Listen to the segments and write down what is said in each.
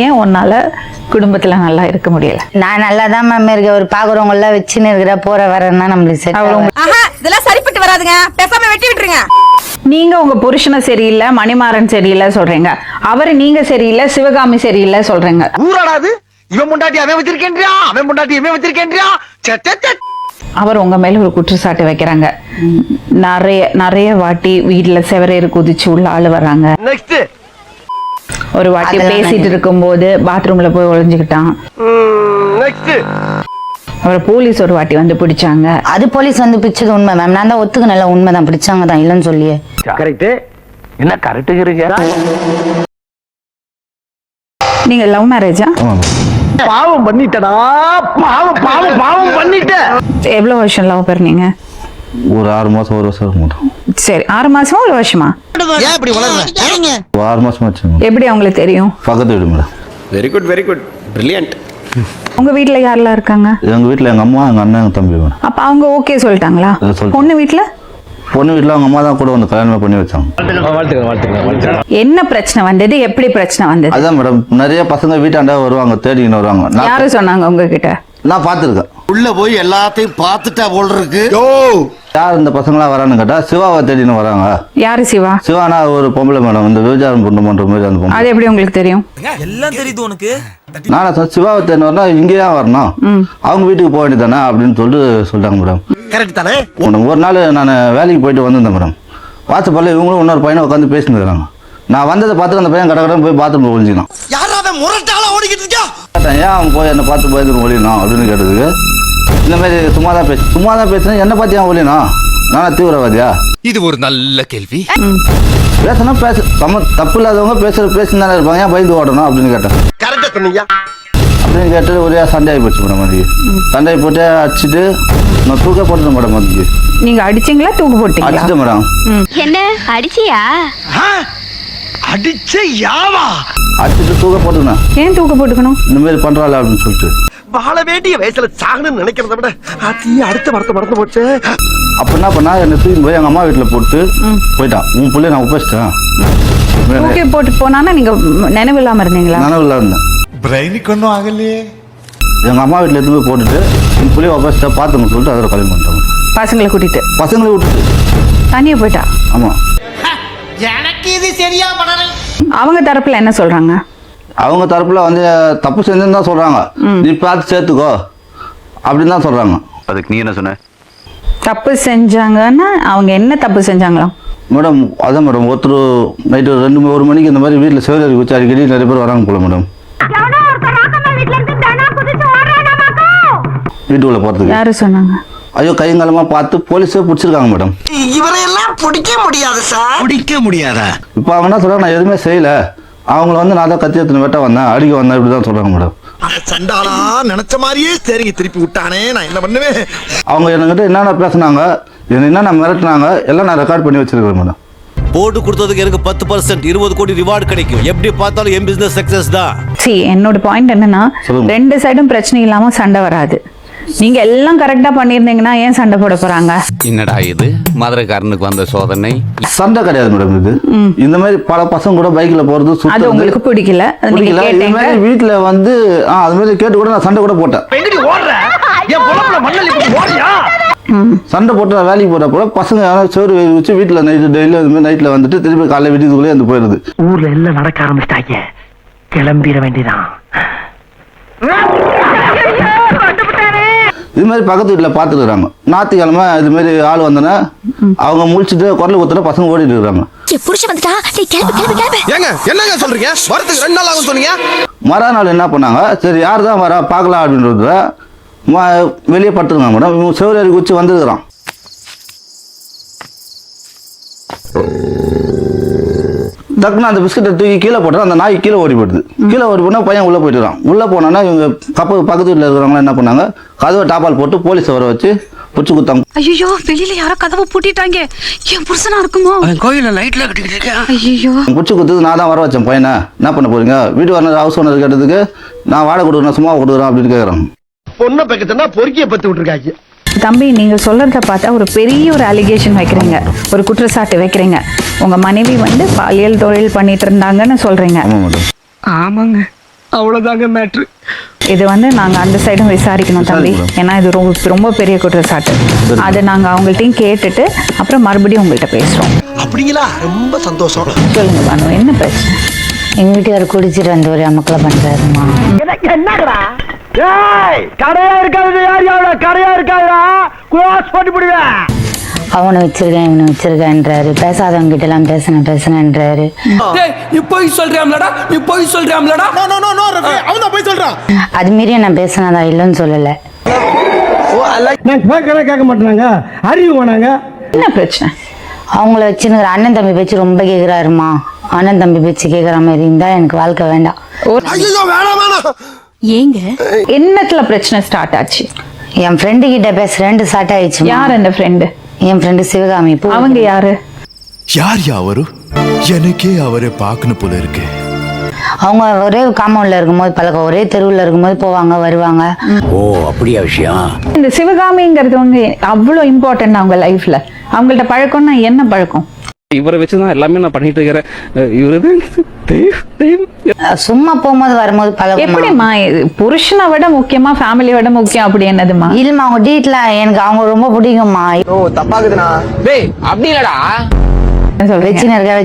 ஏன் உன்னால குடும்பத்துல நல்லா இருக்க முடியல? நான் நல்லா தான் மேம் இருக்கேன். ஒரு பாக்குறவங்க எல்லாம் வச்சுன்னு இருக்கிற போற வரன்னா நம்மளுக்கு செட் ஆகும். இதெல்லாம் சரிப்பட்டு வராதுங்க, பேசாம வெட்டி விட்டுருங்க. நீங்க உங்க புருஷனை சரியில்லை, மணிமாறன் சரியில்லை சொல்றீங்க. அவரு நீங்க சரியில்லை, சிவகாமி சரியில்லை சொல்றீங்க. ஊராடாது இவன் முண்டாட்டி அவன் வச்சிருக்கேன்றியா, அவன் முண்டாட்டி இவன் வச்சிருக்கேன்றியா. அவர் உங்க மேல ஒரு குற்றச்சாட்டு வைக்கிறாங்க. நிறைய வாட்டி வீட்டுல செவரேறு குதிச்சு உள்ள ஆளு வராங்க. நெக்ஸ்ட் ஒரு வாட்டி பேசிட்டு இருக்கும் போது பாத்ரூம்ல போய் ஒளிஞ்சுக்கிட்டான். நெக்ஸ்ட் அவரை போலீஸ் ஒரு வாட்டி வந்து பிடிச்சாங்க. அது போலீஸ் வந்து பிடிச்சது உண்மை மேம். நான் தான் ஒத்துக்கு நல்லா உண்மைதான், பிடிச்சாங்க தான், இல்லைன்னு சொல்லியே. கரெக்ட். என்ன கரெக்டுங்கிறீங்க? நீங்க லவ் மேரேஜா? பாவம் பண்ணிட்டடா, பாவம் பாவம் பாவம் பண்ணிட்ட. எவ்வளவு வருஷம் லவ் பண்ணீங்க? ஒரு 6 மாசம் 1 வருஷம். சரி, 6 மாசமா 1 வருஷமா? ஏன் இப்படி வளர்ற? 6 மாசம் ஆச்சு. எப்படி அவங்களுக்கு தெரியும்? பக்கத்து வீடு மேடம். Very good brilliant. உங்க வீட்டுல யாரெல்லாம் இருக்காங்க? எங்க வீட்டுல எங்க அம்மா, எங்க அண்ணன், எங்க தம்பி மேடம். அப்ப அவங்க ஓகே சொல்லிட்டாங்களா? பொண்ணு வீட்டுல அவங்க அம்மா தான் கூட வந்து கல்யாணம் பண்ணி வச்சாங்க. என்ன பிரச்சனை வந்தது? எப்படி பிரச்சனை வந்தது? அதான் மேடம், நிறைய பசங்க வீட்டாண்டா வருவாங்க, தேடின்னு வருவாங்க. யாரு சொன்னாங்க உங்ககிட்ட? நான் பாத்துருக்கேன். உள்ள போய் எல்லாத்தையும் பார்த்துட்டா போல் இருக்கு. யார் இந்த பசங்களா வரான்னு கேட்டா சிவாவை தேடின்னு வராங்க. யாரு சிவா? சிவானா ஒரு பொம்பளை மேடம், இந்த விபச்சாரம் பண்ற மாதிரி அந்த பொம்பளை. அது எப்படி உங்களுக்கு தெரியும்? எல்லாம் தெரியுது உனக்கு. நானா சொன்ன சிவாவை தேடின்னு வரணும், இங்கேயே வரணும், அவங்க வீட்டுக்கு போக வேண்டியதானே அப்படின்னு சொல்லிட்டாங்க மேடம். கரெக்ட் தானே? ஒரு நாள் நான் வேலைக்கு போயிட்டு வந்திருந்தேன் மேடம். வாட்ஸ்அப்பில் இவங்களும் இன்னொரு பையனை உட்காந்து பேசிட்டு இருக்காங்க. நான் வந்ததை பார்த்து அந்த பையன் கடை போய் பாத்ரூம் ஒழிஞ்சிக்கலாம். யாராவது முரட்டால ஓடிக்கிட்டு இருக்கா? ஏன் அவன் போய் என்னை பார்த்து பயந்து ஒழியணும் அப்படின்னு கேட்டதுக்கு, இந்த மாதிரி சும்மா தான் பேசுனேன், என்னை பார்த்து ஏன் ஒழியணும், நானா தீவிரவாதியா? இது ஒரு நல்ல கேள்வி. பேசணும் தப்பு இல்லாதவங்க பேசுன்னு தானே இருப்பாங்க, ஏன் பயந்து ஓடணும் அப்படின்னு கேட்டேன். கரெக்டா சொன்னீங்க அப்படின்னு கேட்டு ஒரே சண்டையாகி போச்சு மேடம். அதுக்கு சண்டையை போட்டு அடிச்சுட்டு நான் தூக்க போட்டுட்டேன் மேடம். அதுக்கு நீங்க அடிச்சீங்களா தூக்கு போட்டீங்களா? அடிச்சுட்டேன் மேடம். என்ன அடிச்சியா? அடிச்ச யாவா? அடிச்சுட்டு தூக்க போட்டுக்கணும். ஏன் தூக்க போட்டுக்கணும்? இந்த மாதிரி பண்றாள் அப்படின்னு சொல்லிட்டு. வாழ வேண்டிய வயசுல சாகணும்னு நினைக்கிறத விட அடுத்த வரத்தை மறந்து போச்சு. அப்ப என்ன பண்ணா, என்னை தூக்கி போய் எங்க அம்மா வீட்டுல போட்டு போயிட்டான். உன் பிள்ளைய நான் ஒப்பிச்சிட்டேன். தூக்கி போட்டு போனானா நீங்க நினைவு இல்லாம இருந்தீங்களா? நினைவு இல்லாம இருந்தேன். பிரெயினுக்கு ஒன்றும் ஆகலையே. எங்க அம்மா வீட்டுல எடுத்து போய் போட்டுட்டு உன் பிள்ளைய ஒப்பிச்சிட்டா பாத்துன்னு சொல்லிட்டு அதோட கல்யாணம் பண்ணிட்டாங்க. பசங்களை கூட்டிட்டு பசங்களை விட்டுட்டு தனியா போயிட்டா? ஆமா. எனக்கு இது சரியா படல. அவங்க தரப்புல என்ன சொல்றாங்க? அவங்க தரப்புல வந்து தப்பு செஞ்சுன்னு தான் சொல்றாங்க. நீ பார்த்து சேர்த்துக்கோ அப்படின்னு தான் சொல்றாங்க. அதுக்கு நீ என்ன சொன்ன? தப்பு செஞ்சாங்கன்னா அவங்க என்ன தப்பு செஞ்சாங்களாம் மேடம்? அதான் மேடம், ஒருத்தர் நைட்டு 2-1 மணிக்கு இந்த மாதிரி வீட்டில் சேவரி குச்சி அடிக்கடி நிறைய பேர் வராங்க போல மேடம். வீட்டுக்குள்ள போறதுக்கு யாரு சொன்னாங்க? ஐயோ கையங்காலமா பார்த்து போலீஸே பிடிச்சிருக்காங்க மேடம். இவரையெல்லாம் பிடிக்க முடியாது சார். பிடிக்க முடியாதா? இப்போ அவங்க என்ன சொல்றாங்க, நான் எதுவுமே செய்யல, அவங்கள வந்து நான் தான் கத்தி எடுத்துன்னு வெட்ட வந்தேன், அடிக்க வந்தேன், இப்படிதான் சொல்றாங்க மேடம். சண்டாளா நினைச்ச மாதிரியே சரிங்க திருப்பி விட்டானே, நான் என்ன பண்ணுவேன்? அவங்க என்கிட்ட என்னென்ன பேசினாங்க, என்னென்ன மிரட்டினாங்க எல்லாம் நான் ரெக்கார்ட் பண்ணி வச்சிருக்கேன் மேடம். போட்டு கொடுத்ததுக்கு எனக்கு 10% 20 கோடி ரிவார்டு கிடைக்கும். எப்படி பார்த்தாலும் என் பிசினஸ் சக்சஸ் தான். என்னோட பாயிண்ட் என்னன்னா, 2 சைடும் பிரச்சனை இல்லாம சண்டை வராது. நீங்க எல்லாம் கரெக்டா பண்ணிருந்தீங்கன்னா ஏன் சண்டை போட போறாங்க? என்னடா இது மதுரைக்காரனுக்கு வந்த சோதனை? சண்டை கிடையாது மேடம். இது இந்த மாதிரி பல பசங்க கூட பைக்ல போறது அது உங்களுக்கு பிடிக்கல. இது மாதிரி வீட்டுல வந்து அது மாதிரி கேட்டு கூட நான் சண்டை கூட போட்டேன். எங்கடி ஓடுற? என் பொழப்புல மண்ணலி போட்டு ஓடுறியா? சண்டை போட்டு வேலைக்கு போறப்போ பசங்க சோறு வச்சு வீட்டுல நைட்டு டெய்லி அது மாதிரி நைட்ல வந்துட்டு திருப்பி காலைல வீட்டுக்குள்ளே வந்து போயிருது. ஊர்ல எல்லாம் நடக்க ஆரம்பிச்சிட்டாங்க, கிளம்பிட வேண்டியதான். இது மாதிரி பக்கத்து வீட்டுல பாத்துக்கிறாங்க. ஞாயிற்றுக்கிழமை இது மாதிரி ஆள் வந்தோன்னா அவங்க முடிச்சுட்டு குரல் ஊத்துற பசங்க ஓடிட்டு இருக்காங்க. என்னங்க சொல்றீங்க? வரதுக்கு 2 நாள் ஆகும் சொன்னீங்க. மறுநாள் என்ன பண்ணாங்க, சரி யார் தான் வரா பார்க்கலாம் அப்படின்றத வெளியே படுத்துருக்காங்க மேடம். இவங்க செவரேறி குச்சி வந்துருக்கிறான். டக்குன்னு அந்த பிஸ்கட்டை தூக்கி கீழே போட்டா அந்த நாய் கீழே ஓடி போயிடுது. கீழே ஓடி போனால் பையன் உள்ளே போயிட்டுறான். உள்ளே போனோன்னா இவங்க பக்கத்து வீட்டில் இருக்கிறவங்க என்ன பண்ணாங்க, கதவை டாப்பால் போட்டு போலீஸை வர வச்சு பிடிச்சி கொடுத்தாங்க. ஐயோ, வெளியில யாரோ கதவை பூட்டிட்டாங்க. என் புருஷனா இருக்குமோ? கோயில லைட்ல கட்டிக்கிட்டு இருக்கேன். ஐயோ, பிடிச்சி கொடுத்தது நான் தான் வர வச்சேன் பையனை. என்ன பண்ண போறீங்க? வீட்டு வரணும் ஹவுஸ் ஓனர் கேட்டதுக்கு நான் வாடகை கொடுக்குறேன், சும்மா கொடுக்குறேன் அப்படின்னு கேட்குறான். பொண்ணை பக்கத்துனா பொறுக்கிய பத்து விட்டுருக்காங்க. தம்பி, நீங்க சொல்றத பார்த்தா ஒரு பெரிய ஒரு அலிகேஷன் வைக்கிறீங்க, ஒரு குற்றச்சாட்டு வைக்கிறீங்க. உங்க மனைவி வந்து பாலியல் தொழில் பண்ணிட்டு இருந்தாங்கன்னு சொல்றீங்க. ஆமாம் மேடம். ஆமாங்க. அவ்வளவுதாங்க மேட்ரு. இது வந்து நாங்க அந்த சைடும் விசாரிக்கணும் தம்பி, ஏன்னா இது ரொம்ப ரொம்ப பெரிய குற்றச்சாட்டு. அதை நாங்க அவங்கள்ட்டையும் கேட்டுட்டு அப்புறம் மறுபடியும் உங்கள்கிட்ட பேசுறோம். அப்படிங்களா? ரொம்ப சந்தோஷம். சொல்லுங்க பானு, என்ன பிரச்சனை? எங்க வீட்டுக்காரர் குடிச்சிட்டு வந்து ஒரு அமக்கலை பண்றாருமா. எனக்கு என்னங்கடா? ஏய், கடையா இருக்காது, யார் கடையா இருக்காதுடா, க்ளோஸ் பண்ணி விடுவேன். அவனை வச்சிருக்கேன் இவனை வச்சிருக்கேன்றாரு, பேசாதவங்க கிட்ட எல்லாம் பேசுனேன்றாரு. நீ போய் சொல்றியாம்லடா, நீ போய் சொல்றியாம்லடா. அவன் தான் போய் சொல்றான். அது மீறி நான் பேசினதா இல்லைன்னு சொல்லல. கேட்க மாட்டாங்க, அறிவு வேணாங்க. என்ன பிரச்சனை? அவங்கள வச்சுன்னு அண்ணன் தம்பி பேச்சு ரொம்ப கேக்குறாருமா. அண்ணன் தம்பி பேச்சு கேக்குற மாதிரி இருந்தா எனக்கு வாழ்க்கை வேண்டாம். ஐயோ வேணாம் வேணாம். ஏங்க என்னத்துல பிரச்சனை ஸ்டார்ட் ஆச்சு? என் ஃப்ரெண்டு கிட்ட பேசுறேன் ஸ்டார்ட் ஆயிடுச்சு. யார் அந்த ஃப்ரெண்டு? என் ஃப்ரெண்டு சிவகாமி. அவங்க யாரு? யார் அவரு? எனக்கே அவரை பார்க்கணும் போல இருக்கு. அவங்க ஒரே காம்பவுண்ட்ல இருக்கும்போது பழக்கம், ஒரே தெருவுல இருக்கும்போது போவாங்க வருவாங்க. ஓ அப்படியா விஷயம்? இந்த சிவகாமிங்கிறதுவங்க அவ்வளவு இம்பார்ட்டன்ட் அவங்க லைஃப்ல. அவங்கள்ட்ட பழக்கம்னா என்ன பழக்கம்? இவரை வச்சுதான் எல்லாமே நான் பண்ணிட்டு இருக்கிறேன். சும்மா போகும்போது வரும்போது பழக்கம். எப்படிமா புருஷனை விட முக்கியமா ஃபேமிலியை விட முக்கியம் அப்படி என்னதுமா? இல்லம்மா அவங்க டீட்ல எனக்கு அவங்க ரொம்ப பிடிக்கும்மா. ஓ தப்பாக்குதுண்ணா. டேய் அப்படி இல்லடா. வச்சுன்னு இருக்கேன்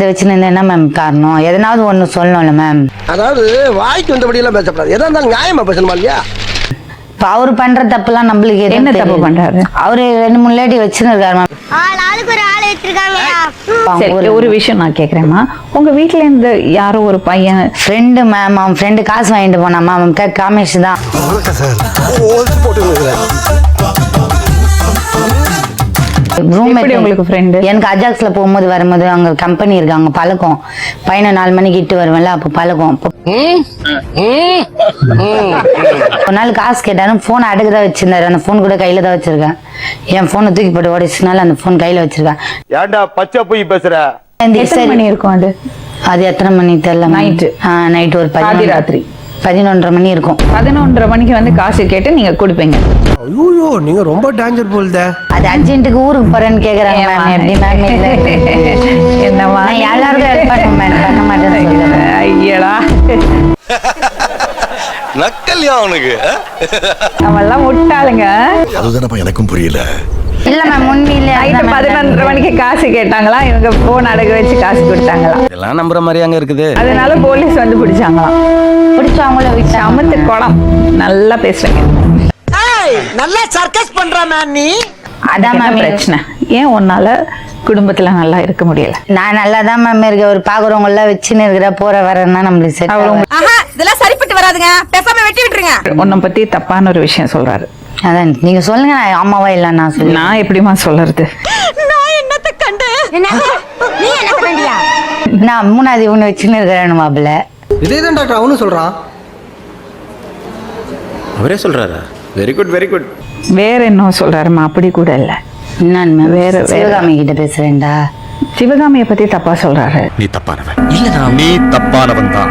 வச்சுன்னு என்ன மேம் காரணம்? எதனாவது ஒண்ணு சொல்லணும்ல மேம். அதாவது வாய்க்கு வந்தபடி எல்லாம் பேசக்கூடாது, எதா இருந்தாலும் நியாயமா பேசணுமா இல்லையா? இப்ப அவரு பண்ற தப்புலாம் நம்மளுக்கு என்ன தப்பு பண்றாரு? அவரு 2-3 லேடி வச்சுன்னு இருக்காரு மேம். ஆளுக்கு ஒரு ஆள் வச்சிருக்காங்க. சரி, ஒரு விஷயம் நான் கேக்குறேன்மா, உங்க வீட்டுல இருந்து யாரோ ஒரு பையன் ஃப்ரெண்டு மேம், அவன் ஃப்ரெண்டு காசு வாங்கிட்டு போனா மேம், காமேஷ் தான். எப்படி உங்களுக்கு ஃப்ரெண்டு? எனக்கு அஜாக்ஸ்ல போகும்போது வரும்போது அங்க கம்பெனி இருக்காங்க பழக்கம். பையனை 4 மணிக்கு இட்டு வருவேன்ல, அப்ப பழக்கம். ஒரு நாள் காசு கேட்டாலும் போன் அடுக்குதான் வச்சிருந்தாரு, அந்த போன் கூட கையில தான் வச்சிருக்கேன். என் போனை தூக்கி போட்டு ஓடிச்சுனால அந்த போன் கையில வச்சிருக்கேன். ஏன்டா பச்சை போய் பேசுற? எத்தனை மணி இருக்கும் அது? அது எத்தனை மணி தெரியல. நைட் ஒரு ராத்திரி 11:30 மணி இருக்கும். 11:30 மணிக்கு வந்து காசு கேட்டு நீங்க கொடுப்பீங்க. ஐயோ நீங்க ரொம்ப டேஞ்சர் போல்த. அது அர்ஜென்ட்டுக்கு ஊருக்கு போறேன்னு கேக்குறாங்க மேம். எப்படி மேம்? என்னமா எல்லாருக்கும் ஹெல்ப் பண்ணுவேன், பண்ண மாட்டேன்னு. ஐயடா நக்கல்யா அவனுக்கு. நம்ம எல்லாம் முட்டாளுங்க. அதுதானப்பா எனக்கும் புரியல. இல்ல மேம் உண்மையில நைட்டு 11:30 மணிக்கு காசு கேட்டாங்களா, இவங்க போன் அடகு வச்சு காசு கொடுத்தாங்களா? இதெல்லாம் நம்புற மாதிரி அங்க இருக்குது. அதனால போலீஸ் வந்து பிடிச்சாங்களாம். பிடிச்ச அவங்கள வச்சு அமத்து குடம். நல்லா பேசுறீங்க. நல்லா சர்க்கஸ் பண்றானே நீ. அதான் மேம் பிரச்சனை. ஏன் உன்னால குடும்பத்துல நல்லா இருக்க முடியல? நான் நல்லா தான் மேம் இருக்கேன். ஒரு பாக்குறவங்க எல்லாம் வச்சுன்னு இருக்கிற போற வரேன்னா நம்மளுக்கு செட் ஆகும். இதெல்லாம் சரிப்பட்டு வராதுங்க, பேசாம வெட்டி விட்டுருங்க. உன்னை பத்தி தப்பான ஒரு விஷயம் சொல்றாரு. அதான் நீங்க சொல்லுங்க, நான் ஆமாவா இல்ல நான் சொல்லுங்க. நான் எப்படிமா சொல்றது? நான் என்னத்த கண்டேன்? நீ என்ன கண்டியா? நான் 3வது இவனை வச்சுன்னு இருக்கிறேன் மாப்பிள்ள. இதேதான் டாக்டர் அவனும் சொல்றான். அவரே சொல்றாரா? Very good very good. வேற என்ன சொல்றாருமா? அப்படி கூட இல்ல. நான் வேற சிவகாமி கிட்ட பேசுறேன்டா. சிவகாமிய பத்தி தப்பா சொல்றாரு. நீ தப்பானவன். இல்லடா நீ தப்பானவன் தான்.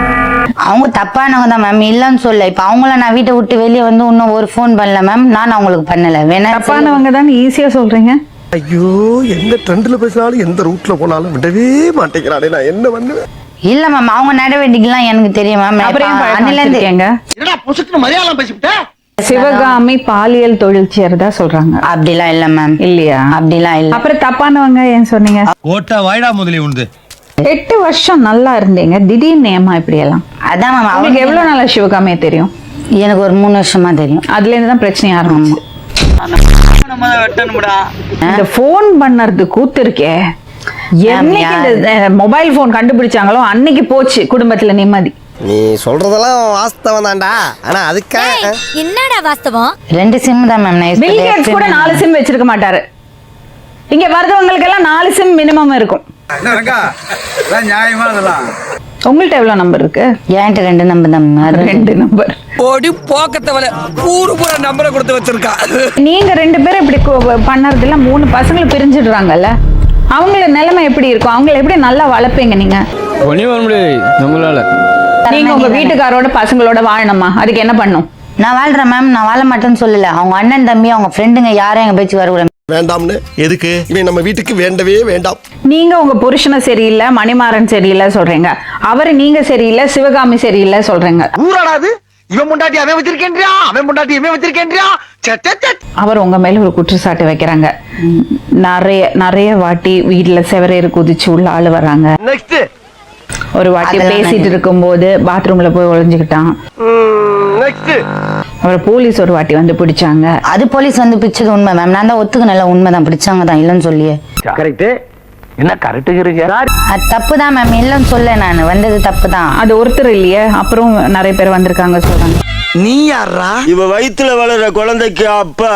அவங்க தப்பானவங்க தான் மேம், இல்லன்னு சொல்ல. இப்ப அவங்கள நான் வீட்டை விட்டு வெளியே வந்து இன்னும் ஒரு போன் பண்ணல மேம், நான் அவங்களுக்கு பண்ணல. வேணா தப்பானவங்க தான் ஈஸியா சொல்றீங்க. ஐயோ எந்த ட்ரெண்ட்ல பேசினாலும் எந்த ரூட்ல போனாலும் விடவே மாட்டேங்கிறானே, நான் என்ன பண்ணுவேன்? இல்ல மேம், அவங்க நடவடிக்கைலாம் எனக்கு தெரியும் மேம். அப்புறம் அண்ணில இருந்து என்னடா புசுக்கு மரியாதை பேசிவிட்ட? சிவகாமி பாலியல் தொழில் செய்யறதா சொல்றாங்க. அப்படிலாம் இல்ல மேம். இல்லையா? அப்படிலாம் இல்ல. அப்புறம் தப்பானவங்க ஏன் சொன்னீங்க? ஓட்டா வாய்டா முதலி உண்டு. 8 வருஷம் நல்லா இருந்தீங்க, திடீர்னு ஏமா இப்படி எல்லாம்? அதான் மேம். அவங்களுக்கு எவ்வளவு நாளா சிவகாமியை தெரியும்? எனக்கு ஒரு 3 வருஷமா தெரியும். அதுல இருந்து தான் பிரச்சனை ஆரம்பிச்சு. இந்த போன் பண்ணறது கூத்து இருக்கே, என்னைக்கு இந்த மொபைல் போன் கண்டுபிடிச்சாங்களோ அன்னைக்கு போச்சு குடும்பத்துல நிம்மதி. நீ சொல்றதெல்லாம் வாஸ்தவம் தான்டா, ஆனா அதுக்காக என்னடா வாஸ்தவம்? 2 சிம் தான் மேம். பில் கேட்ஸ் கூட 4 சிம் வச்சிருக்க மாட்டாரு. இங்க வரதவங்களுக்கு எல்லாம் 4 சிம் மினிமம் இருக்கும். உங்கள்ட்ட எவ்வளவு நம்பர் இருக்கு? என்கிட்ட 2 நம்பர் தான் மேம். 2 நம்பர். ஓடி போக்கத்தவள ஊரு பூரா நம்பரை கொடுத்து வச்சிருக்கா. நீங்க 2 பேரும் இப்படி பண்ணறதுல 3 பசங்களை பிரிஞ்சிடுறாங்கல்ல, அவங்கள நிலைமை எப்படி இருக்கும்? அவங்கள எப்படி நல்லா வளர்ப்பீங்க நீங்க? நீங்க உங்க வீட்டுக்காரோட பசங்களோட வாழணுமா? அதுக்கு என்ன பண்ணும்? நான் வாழ்றேன் மேம், நான் வாழ மாட்டேன்னு சொல்லல. அவங்க அண்ணன் தம்பி அவங்க ஃப்ரெண்டுங்க யாரும் எங்க பேச்சு வரக்கூடாது. வேண்டாம்னு. எதுக்கு? இவன் நம்ம வீட்டுக்கு வேண்டவே வேண்டாம். நீங்க உங்க புருஷனை சரியில்லை, மணிமாறன் சரியில்லை சொல்றீங்க. அவரு நீங்க சரியில்லை, சிவகாமி சரியில்லை சொல்றீங்க. ஊராடாது. இவன் முண்டாட்டி அவன் வச்சிருக்கேன்றியா, அவன் முண்டாட்டி இவன் வச்சிருக்கேன்றியா. அவர் உங்க மேல ஒரு குற்றச்சாட்டு வைக்கிறாங்க. நிறைய வாட்டி வீட்டுல செவரேறு குதிச்சு உள்ள ஆளு வர்றாங்க. நெக்ஸ்ட் ஒரு வாட்டி பேசிட்டு இருக்கும்போது பாத்ரூம்ல போய் ஒளிஞ்சுக்கிட்டான். நெக்ஸ்ட் அவரை போலீஸ் ஒரு வாட்டி வந்து பிடிச்சாங்க. அது போலீஸ் வந்து பிடிச்சது உண்மை மேம். நான் தான் ஒத்துக்கணும், உண்மைதான், பிடிச்சாங்க தான், இல்லைன்னு சொல்லியே. கரெக்ட். என்ன கரெக்டுங்கிறீங்க? அது தப்பு தான் மேம், இல்லைன்னு சொல்ல, நான் வந்தது தப்பு தான். அது ஒருத்தர் இல்லையே, அப்புறம் நிறைய பேர் வந்திருக்காங்க சொல்றாங்க. நீ யாரா? இவ வயித்துல வளர குழந்தைக்கு அப்பா.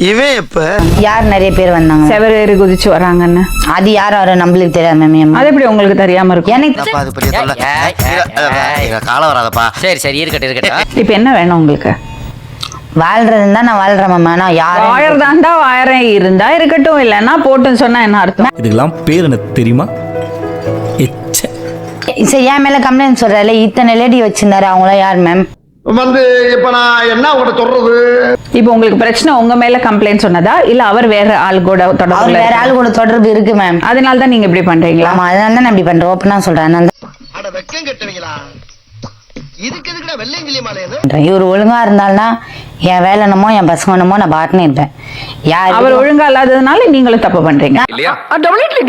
இவன் எப்ப? யார் நிறைய பேர் வந்தாங்க? செவரேறு குதிச்சு வராங்கன்னு. அது யாரும் நம்மளுக்கு தெரியாது மேம். அது எப்படி உங்களுக்கு தெரியாம இருக்கும்? எனக்கு காலம் வராதப்பா. சரி இருக்கட்டும். இப்ப என்ன வேணும் உங்களுக்கு? வாழ்றதுன்னு தான் நான் வாழ்றேன் மேம். நான் யாரும் வாழறதாண்டா வாழறேன், இருந்தா இருக்கட்டும், இல்லைன்னா போட்டுன்னு சொன்னா என்ன அர்த்தம்? இதுக்கெல்லாம் பேர் என்ன தெரியுமா? சரி, என் மேல கம்ப்ளைண்ட் சொல்றல, இத்தனை லேடி வச்சிருந்தாரு, அவங்களாம் யார் மேம்? வந்து இப்ப நான் என்ன உங்கள்ட்ட சொல்றது? இப்போ உங்களுக்கு பிரச்சனை உங்க மேல கம்ப்ளைண்ட் சொன்னதா, இல்ல அவர் வேற ஆள் கூட அவர் தொடர்பு? வேற ஆள் கூட தொடர்பு இருக்கு மேம். அதனால தான் நீங்க இப்படி பண்றீங்களா? ஆமா, அதனால தான் நான் இப்படி பண்றேன். ஓப்பனா சொல்றேன். அதனால அட வெக்கம் கட்டுவீங்களா? இதுக்கு எதுக்குடா வெள்ளையங்கிலி மாலையது? தான் இவர் ஒழுங்கா இருந்தால்னா என் வேலை என்னமோ, என் பசங்க என்னமோ, நான் பாட்டுன்னு இருப்பேன். யார் அவர் ஒழுங்கா இல்லாததுனால நீங்களும் தப்பு பண்றீங்க.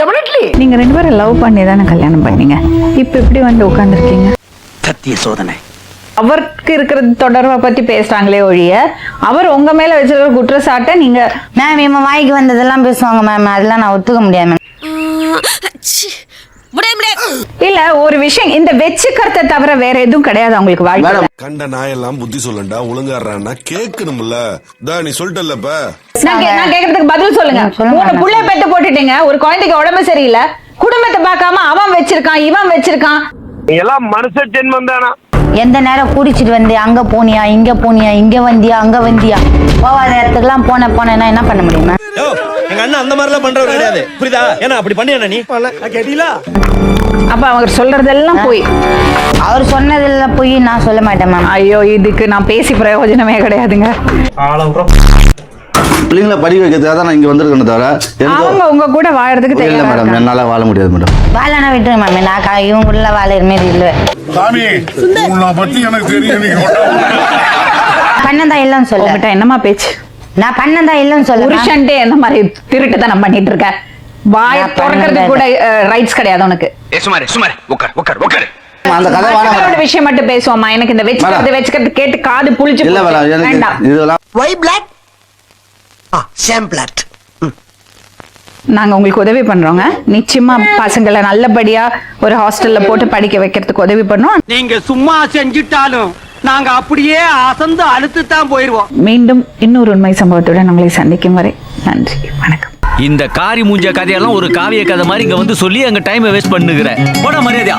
டெபினெட்லி. நீங்க 2 பேரும் லவ் பண்ணி தானே கல்யாணம் பண்ணீங்க. இப்ப இப்படி வந்து உட்கார்ந்துருக்கீங்க. சத்திய சோதனை. அவருக்கு இருக்கிற தொடர்பை பத்தி பேசுறாங்களே ஒழிய, அவர் உங்க மேல வச்சிருக்கிற குற்றச்சாட்டை நீங்க மேம் இவன் வாய்க்கு வந்ததெல்லாம் பேசுவாங்க மேம். அதெல்லாம் நான் ஒத்துக்க முடியாது மேம். இல்ல, ஒரு விஷயம், இந்த வெச்சுக்கறத தவிர வேற எதுவும் கிடையாது அவங்களுக்கு வாழ்க்கை. கண்ட நாயெல்லாம் புத்தி சொல்லண்டா, ஒழுங்காடுறான்னா கேட்கணும்ல. நீ சொல்லிட்டல்லப்ப. நான் கேக்குறதுக்கு பதில் சொல்லுங்க. சொல்லுங்க. 3 புள்ளைய பெத்து போட்டுட்டீங்க, ஒரு குழந்தைக்கு உடம்பு சரியில்லை, குடும்பத்தை பார்க்காம அவன் வச்சிருக்கான், இவன் வச்சிருக்கான். எல்லாம் மனுஷ ஜென்மம் தானா? எந்த நேரம் குடிச்சிட்டு வந்து அங்க போனியா, இங்க போனியா, இங்க வந்தியா, அங்க வந்தியா, போவாத இடத்துக்குலாம் போனேன்னா என்ன பண்ண முடியும் மேம்? எங்க அண்ணன் அந்த மாதிரி எல்லாம் பண்றவர் கிடையாது, புரியுதா? ஏன்னா அப்படி பண்ணியா நீ? கேட்டீங்களா? அப்ப அவங்க சொல்றதெல்லாம் போய் அவர் சொன்னதெல்லாம் போய் நான் சொல்ல மாட்டேன் மேம். ஐயோ, இதுக்கு நான் பேசி பிரயோஜனமே கிடையாதுங்க. பிள்ளைங்களை படிக்க வைக்கிறதுக்காக தான் நான் இங்க வந்திருக்கேன் தவிர அவங்க உங்க கூட வாழறதுக்கு இல்லை தயாரா மேடம், இருக்காங்க. என்னால வாழ முடியாது மேடம். வாழனா விட்டுரு மேம். நான் இவங்க உள்ள வாழற மாரி இல்லை. சாமி உன்னை பத்தி எனக்கு தெரியும். பண்ணதான் இல்லைன்னு சொல்ல. உங்ககிட்ட என்னமா பேச்சு? நான் பண்ணதான் இல்லைன்னு சொல்ல. புருஷன்ட்டே என்ன மாதிரி திருட்டுத்தனம் பண்ணிட்டு இருக்க? வாயை நான் திறக்கிறதுக்கு கூட ரைட்ஸ் கிடையாது உனக்கு. சுமார் உட்கார். அந்த கதை வேணாம் மற்றவரோட மேடம். விஷயம் மட்டும் பேசுவோமா? எனக்கு இந்த வச்சுக்கிறது கேட்டு காது புளிச்சு இல்ல மேடம், போச்சு. எனக்கு வேண்டாம். இதெல்லாம் வை பிளாக்? Same block. நாங்க உங்களுக்கு உதவி பண்றோங்க. நிச்சயமா பசங்களை நல்லபடியா ஒரு ஹாஸ்டல்ல போட்டு படிக்க வைக்கிறதுக்கு உதவி பண்ணோம். நீங்க சும்மா செஞ்சுட்டாலும் நாங்க அப்படியே அசந்து அழுத்து தான் போயிருவோம். மீண்டும் இன்னொரு உண்மை சம்பவத்துடன் உங்களை சந்திக்கும் வரை நன்றி, வணக்கம். இந்த காரி மூஞ்ச கதையெல்லாம் ஒரு காவிய கதை மாதிரி இங்க வந்து சொல்லி அங்க டைமை வேஸ்ட் பண்ணுகிற போட மரியாதையா.